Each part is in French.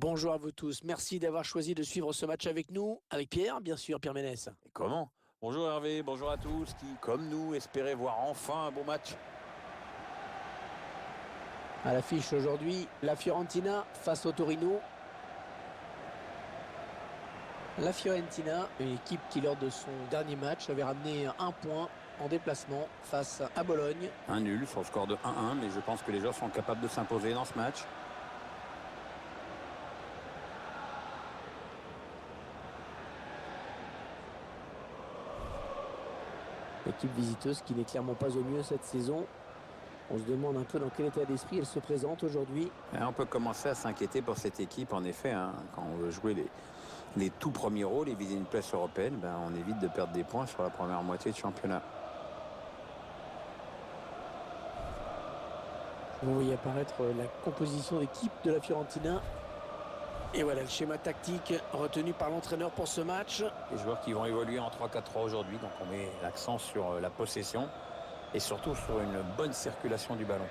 Bonjour à vous tous. Merci d'avoir choisi de suivre ce match avec nous, avec Pierre, bien sûr, Pierre Ménès. Et comment? Bonjour Hervé, bonjour à tous qui, comme nous, espéraient voir enfin un bon match. À l'affiche aujourd'hui, la Fiorentina face au Torino. La Fiorentina, une équipe qui, lors de son dernier match, avait ramené un point en déplacement face à Bologne. Un nul sur le score de 1-1, mais je pense que les joueurs sont capables de s'imposer dans ce match. L'équipe visiteuse qui n'est clairement pas au mieux cette saison. On se demande un peu dans quel état d'esprit elle se présente aujourd'hui. Et on peut commencer à s'inquiéter pour cette équipe, en effet, quand on veut jouer les tout premiers rôles et viser une place européenne, on évite de perdre des points sur la première moitié de championnat. Vous voyez apparaître la composition d'équipe de la Fiorentina. Et voilà le schéma tactique retenu par l'entraîneur pour ce match. Les joueurs qui vont évoluer en 3-4-3 aujourd'hui, donc on met l'accent sur la possession et surtout sur une bonne circulation du ballon.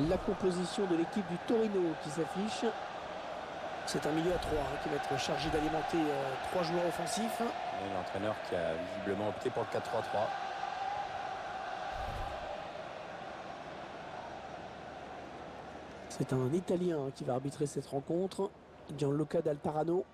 La composition de l'équipe du Torino qui s'affiche. C'est un milieu à 3 qui va être chargé d'alimenter 3 joueurs offensifs. Et l'entraîneur qui a visiblement opté pour le 4-3-3. C'est un Italien qui va arbitrer cette rencontre, Gianluca D'Alparano.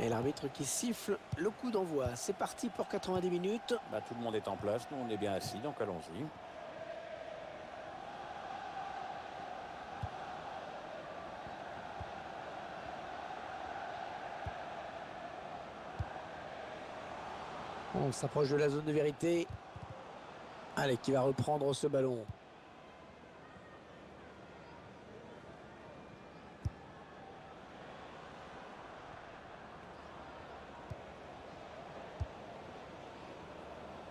Et l'arbitre qui siffle le coup d'envoi. C'est parti pour 90 minutes. Tout le monde est en place, nous on est bien assis, donc allons-y. On s'approche de la zone de vérité. Allez, qui va reprendre ce ballon.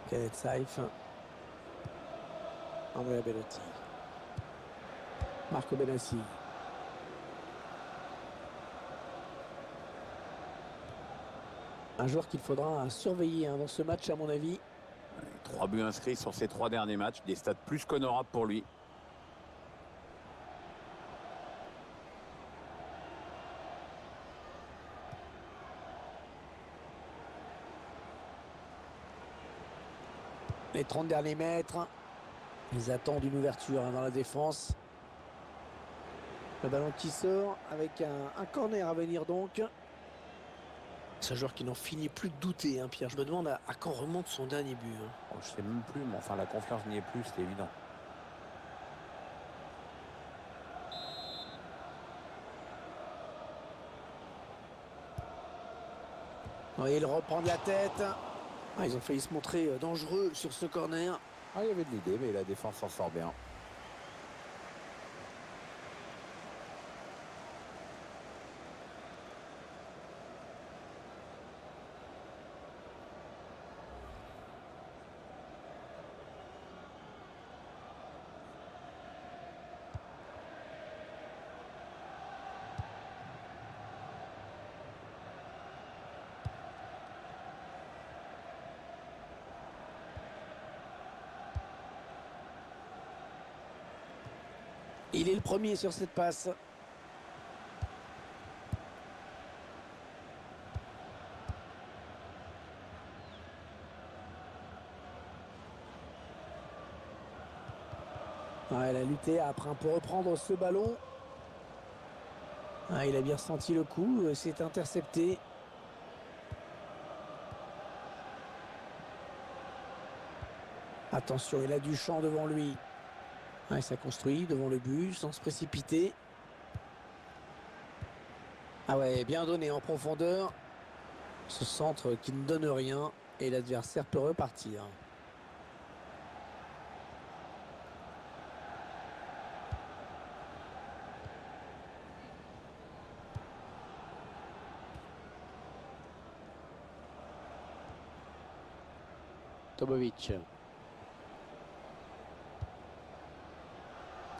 Kenneth Saif. Andrea Bellotti. Marco Benassi. Un joueur qu'il faudra surveiller dans ce match à mon avis. 3 buts inscrits sur ces 3 derniers matchs, des stats plus qu'honorables pour lui. Les 30 derniers mètres. Ils attendent une ouverture dans la défense. Le ballon qui sort avec un corner à venir donc. C'est un joueur qui n'en finit plus de douter, Pierre. Je me demande à quand remonte son dernier but. Je sais même plus, mais enfin la confiance n'y est plus, c'est évident. Oui, il reprend de la tête. Ils ont failli se montrer dangereux sur ce corner. Il y avait de l'idée, mais la défense s'en sort bien. Il est le premier sur cette passe. Elle a lutté après pour reprendre ce ballon. Il a bien ressenti le coup. C'est intercepté. Attention, il a du champ devant lui. Ça construit devant le but sans se précipiter. Bien donné en profondeur. Ce centre qui ne donne rien et l'adversaire peut repartir. Tobovic.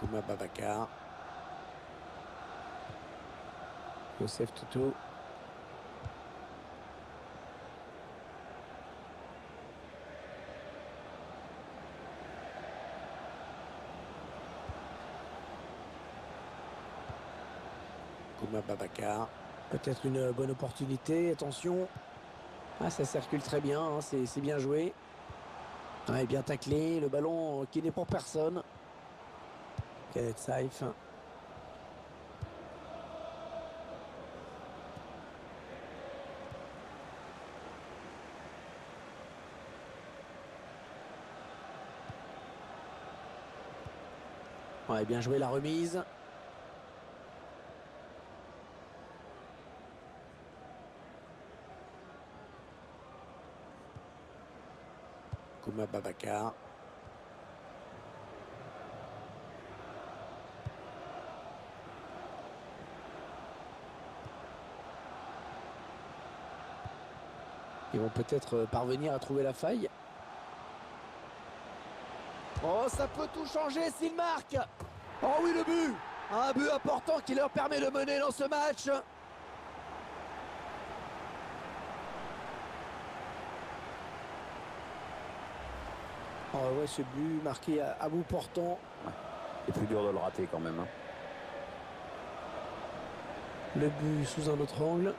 Kouma Babacar. Youssef Toutou. Kouma Babacar. Peut-être une bonne opportunité. Attention. Ah, ça circule très bien. Hein, c'est bien joué. Ouais, bien taclé. Le ballon qui n'est pour personne. Khaled Saïf. Ouais, bien joué la remise. Kouma Babacar. Ils vont peut-être parvenir à trouver la faille. Oh, ça peut tout changer s'ils marquent. Oh oui, le but. Un but important qui leur permet de mener dans ce match. Oh ouais, ce but marqué à bout portant. C'est plus dur de le rater quand même. Hein. Le but sous un autre angle.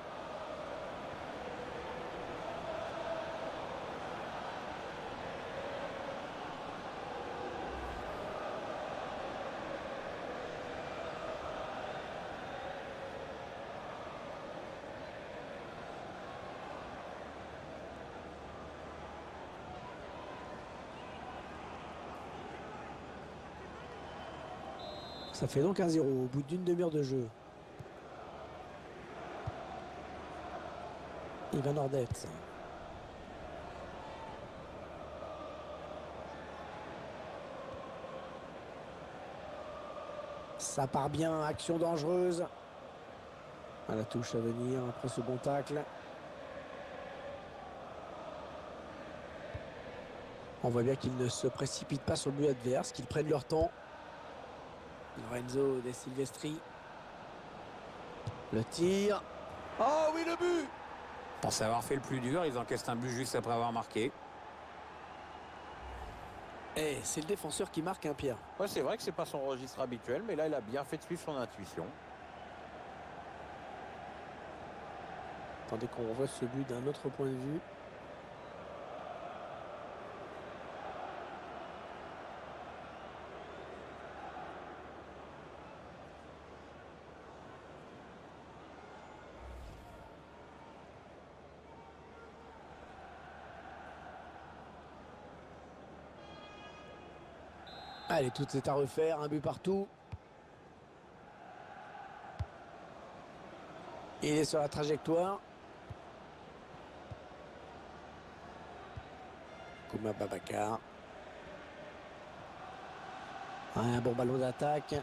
Ça fait donc 1-0 au bout d'une demi-heure de jeu. Ivan Ordet. Ça part bien, action dangereuse. À la touche à venir après ce bon tacle. On voit bien qu'ils ne se précipitent pas sur le but adverse, qu'ils prennent leur temps. Lorenzo De Silvestri. Le tir. Oh oui, le but! Pour avoir fait le plus dur, ils encaissent un but juste après avoir marqué. Et c'est le défenseur qui marque un Pierre. Ouais, c'est vrai que c'est pas son registre habituel, mais là, il a bien fait de suivre son intuition. Attendez qu'on revoie ce but d'un autre point de vue. Allez, tout est à refaire, un but partout. Il est sur la trajectoire. Kouma Babacar. Un bon ballon d'attaque.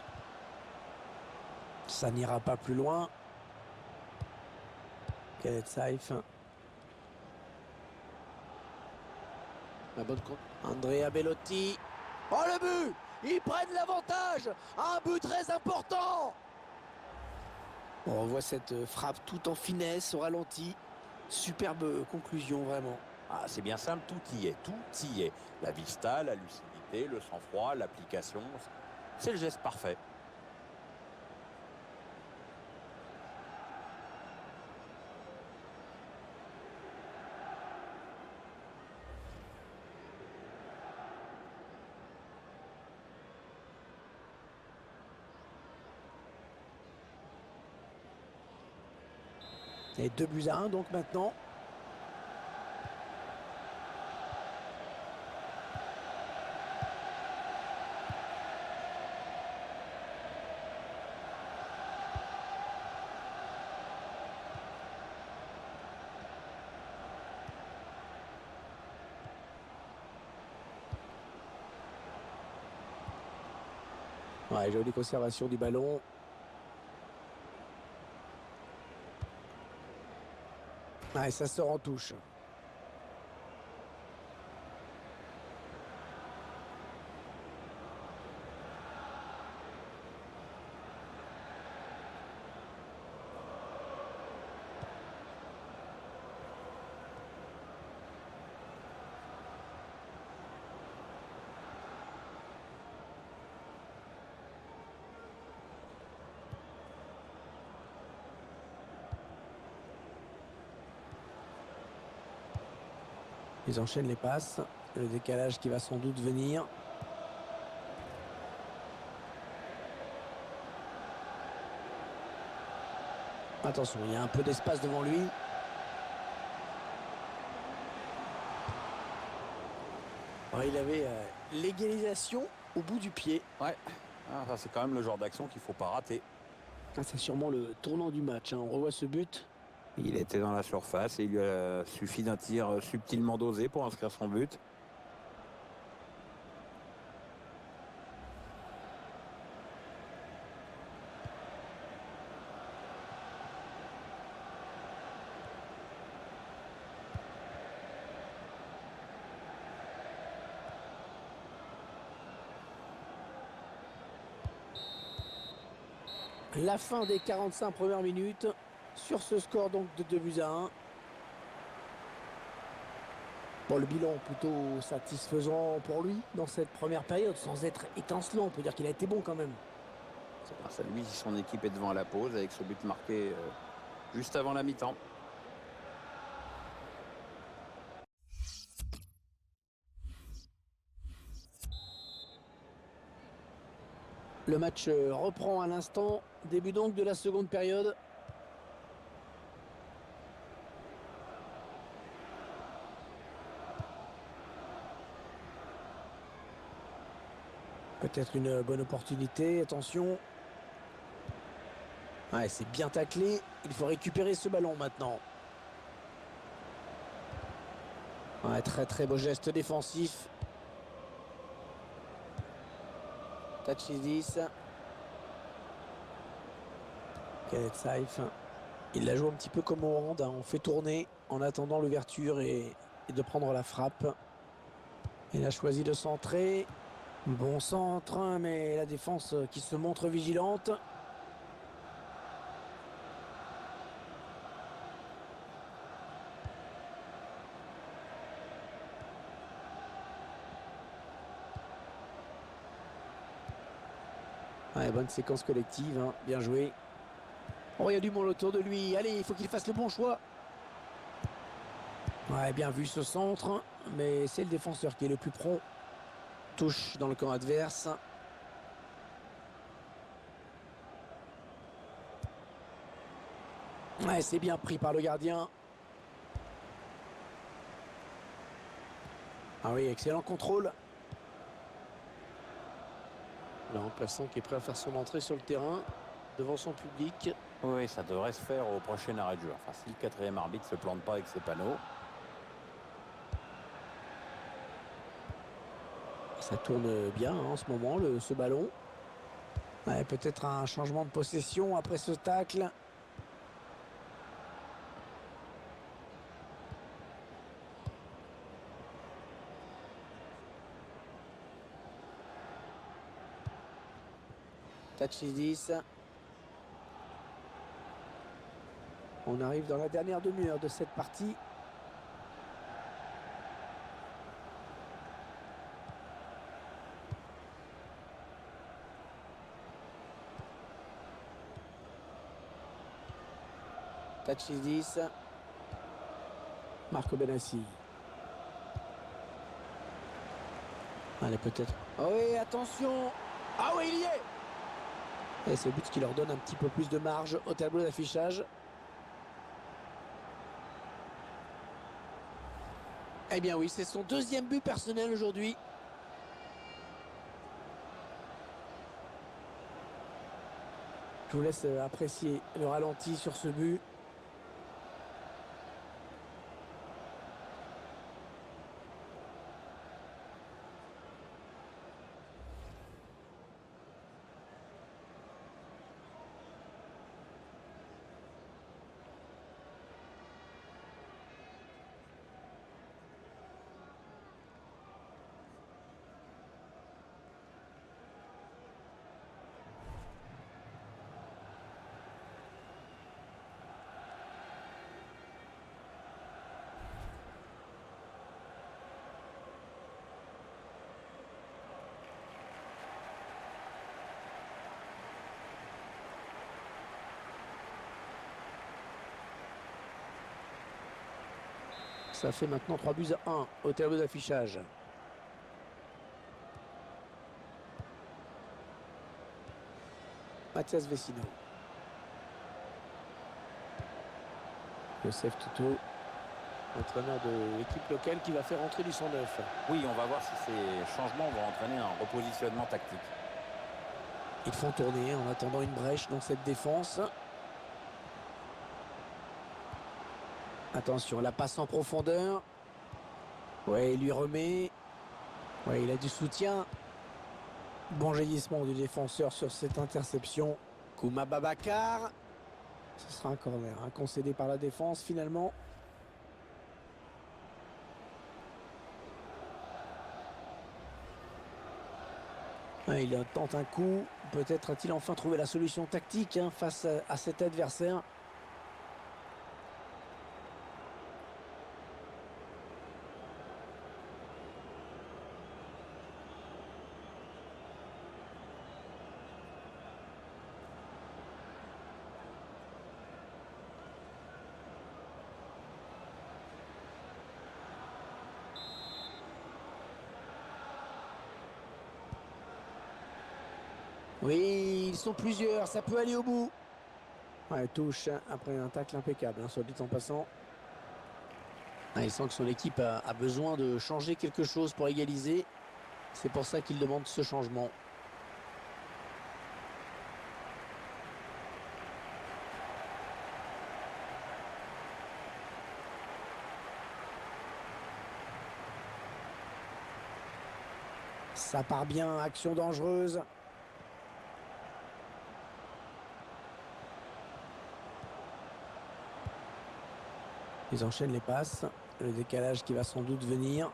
Ça n'ira pas plus loin. Khaled Saïf. La bonne compte. Andrea Bellotti. Oh, le but! Ils prennent l'avantage! Un but très important! On revoit cette frappe tout en finesse au ralenti. Superbe conclusion, vraiment. Ah, c'est bien simple, tout y est, tout y est. La vista, la lucidité, le sang-froid, l'application, c'est le geste parfait. Et 2-1 donc maintenant. Ouais, jolie conservation du ballon. Ouais, ça sort en touche. Ils enchaînent les passes. Le décalage qui va sans doute venir. Attention, il y a un peu d'espace devant lui. Alors, il avait l'égalisation au bout du pied. Ouais, ah, ça c'est quand même le genre d'action qu'il ne faut pas rater. Ah, c'est sûrement le tournant du match, hein. On revoit ce but. Il était dans la surface et il lui a suffi d'un tir subtilement dosé pour inscrire son but. La fin des 45 premières minutes sur ce score donc de 2-1. Bon, le bilan plutôt satisfaisant pour lui dans cette première période, sans être étincelant. On peut dire qu'il a été bon quand même. C'est grâce à lui si son équipe est devant à la pause avec ce but marqué juste avant la mi-temps. Le match reprend à l'instant. Début donc de la seconde période. Peut-être une bonne opportunité. Attention. Ouais, c'est bien taclé. Il faut récupérer ce ballon maintenant. Ouais, très très beau geste défensif. Tachidis. Kenneth Saif. Il la joue un petit peu comme au hand. On fait tourner en attendant l'ouverture et de prendre la frappe. Il a choisi de centrer. Bon centre, mais la défense qui se montre vigilante. Ouais, bonne séquence collective, hein. Bien joué. Oh, il y a du monde autour de lui. Allez, il faut qu'il fasse le bon choix. Ouais, bien vu ce centre, mais c'est le défenseur qui est le plus prompt. Touche dans le camp adverse. Ouais, c'est bien pris par le gardien. Ah oui, excellent contrôle. Le remplaçant qui est prêt à faire son entrée sur le terrain devant son public. Oui, ça devrait se faire au prochain arrêt de jeu. Enfin, si le quatrième arbitre ne se plante pas avec ses panneaux. Ça tourne bien hein, en ce moment, ce ballon. Ouais, peut-être un changement de possession après ce tacle. Tachidis. On arrive dans la dernière demi-heure de cette partie. Tachidis. Marco Benassi. Allez, peut-être. Oh oui, attention. Ah oui, il y est. Et c'est le but qui leur donne un petit peu plus de marge au tableau d'affichage. Eh bien oui, c'est son deuxième but personnel aujourd'hui. Je vous laisse apprécier le ralenti sur ce but. Ça fait maintenant 3-1 au tableau d'affichage. Mathias Vecino. Joseph Tuto, entraîneur de l'équipe locale qui va faire entrer du 109. Oui, on va voir si ces changements vont entraîner un repositionnement tactique. Ils font tourner en attendant une brèche dans cette défense. Attention, la passe en profondeur. Ouais, il lui remet. Ouais, il a du soutien. Bon jaillissement du défenseur sur cette interception. Kouma Babacar. Ce sera un corner, concédé par la défense finalement. Ouais, il tente un coup. Peut-être a-t-il enfin trouvé la solution tactique face à cet adversaire. Oui, ils sont plusieurs, ça peut aller au bout. Ouais, touche après un tacle impeccable, soit dit en passant. Ah, il sent que son équipe a besoin de changer quelque chose pour égaliser. C'est pour ça qu'il demande ce changement. Ça part bien, action dangereuse. Ils enchaînent les passes. Le décalage qui va sans doute venir.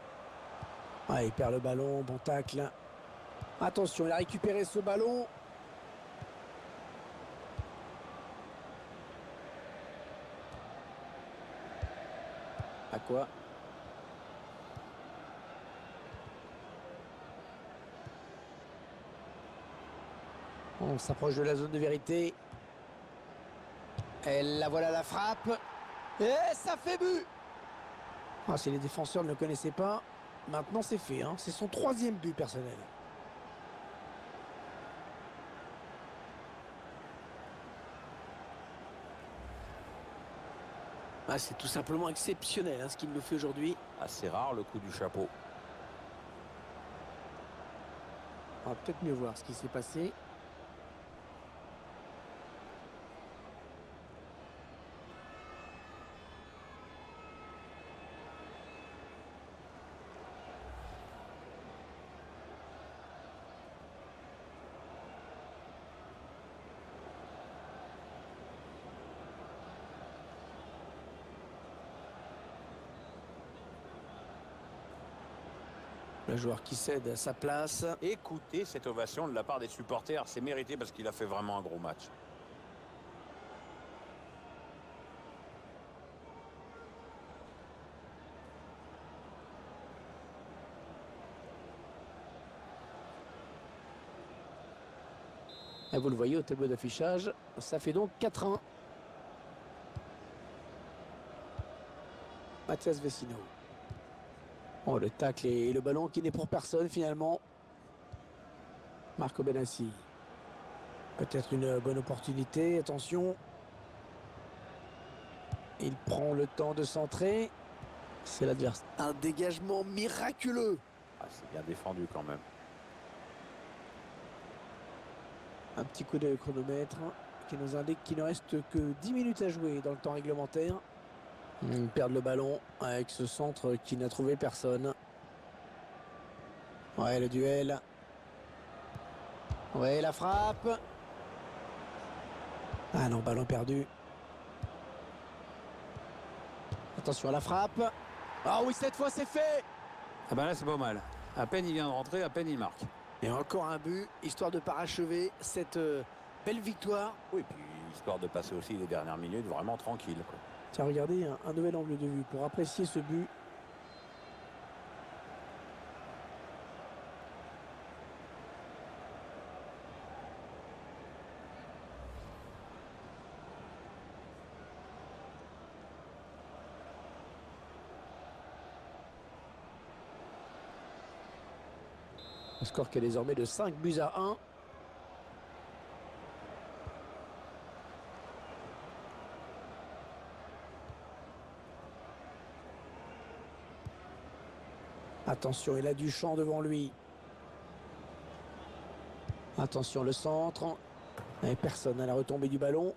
Ah, il perd le ballon, bon tacle. Attention, il a récupéré ce ballon. À quoi? On s'approche de la zone de vérité. Et la voilà la frappe. Et ça fait but! Ah, si les défenseurs ne le connaissaient pas, maintenant c'est fait. C'est son 3e but personnel. Ah, c'est tout simplement exceptionnel ce qu'il nous fait aujourd'hui. Assez rare le coup du chapeau. On va peut-être mieux voir ce qui s'est passé. Le joueur qui cède à sa place. Écoutez cette ovation de la part des supporters, c'est mérité parce qu'il a fait vraiment un gros match. Et vous le voyez au tableau d'affichage, ça fait donc 4-1. Mathias Vecino. Oh, le tacle et le ballon qui n'est pour personne finalement. Marco Benassi. Peut-être une bonne opportunité, attention. Il prend le temps de centrer. C'est l'adversaire. Un dégagement miraculeux. Ah, c'est bien défendu quand même. Un petit coup de chronomètre qui nous indique qu'il ne reste que 10 minutes à jouer dans le temps réglementaire. Ils perdent le ballon avec ce centre qui n'a trouvé personne. Ouais, le duel. Ouais, la frappe. Ah non, ballon perdu. Attention à la frappe. Ah oui, cette fois c'est fait. Ah ben là c'est pas mal. À peine il vient de rentrer, à peine il marque. Et encore un but, histoire de parachever cette belle victoire. Oui, puis histoire de passer aussi les dernières minutes vraiment tranquille, quoi. Tiens, regardez, un nouvel angle de vue pour apprécier ce but. Le score qui est désormais de 5-1. Attention, il a du champ devant lui. Attention, le centre. Et personne à la retombée du ballon.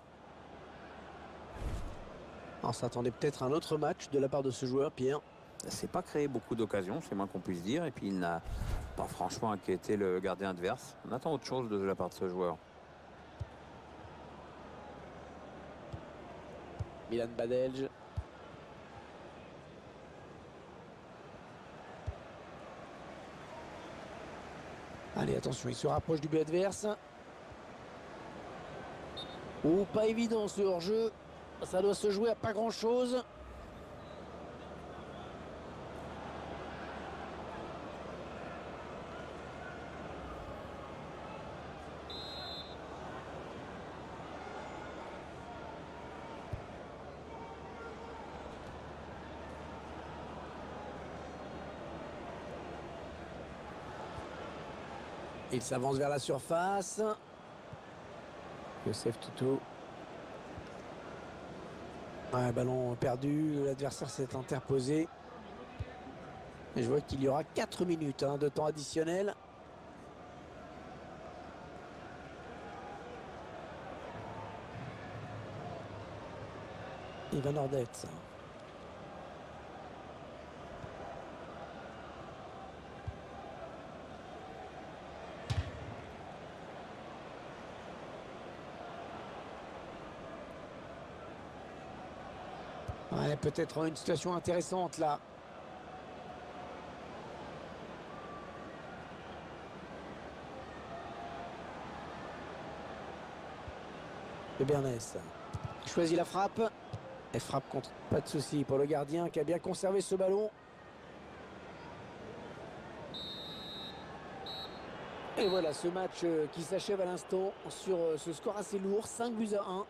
On s'attendait peut-être à un autre match de la part de ce joueur, Pierre. Ça s'est pas créé beaucoup d'occasions, c'est moins qu'on puisse dire. Et puis il n'a pas franchement inquiété le gardien adverse. On attend autre chose de la part de ce joueur. Milan Badelj. Allez, attention, il se rapproche du but adverse. Oh, pas évident ce hors-jeu. Ça doit se jouer à pas grand-chose. Il s'avance vers la surface. Youssef Toutou. Ouais, ballon perdu. L'adversaire s'est interposé. Et je vois qu'il y aura 4 minutes de temps additionnel. Ivan Ordets. Ouais, peut-être une situation intéressante là. De Bernès. Il choisit la frappe. Et frappe contre. Pas de souci pour le gardien qui a bien conservé ce ballon. Et voilà ce match qui s'achève à l'instant sur ce score assez lourd, 5-1.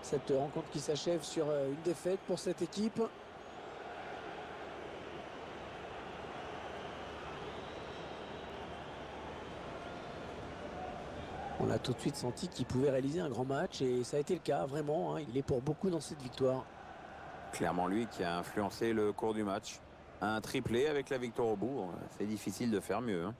Cette rencontre qui s'achève sur une défaite pour cette équipe. On a tout de suite senti qu'il pouvait réaliser un grand match et ça a été le cas, vraiment. Il est pour beaucoup dans cette victoire. Clairement lui qui a influencé le cours du match. Un triplé avec la victoire au bout, c'est difficile de faire mieux.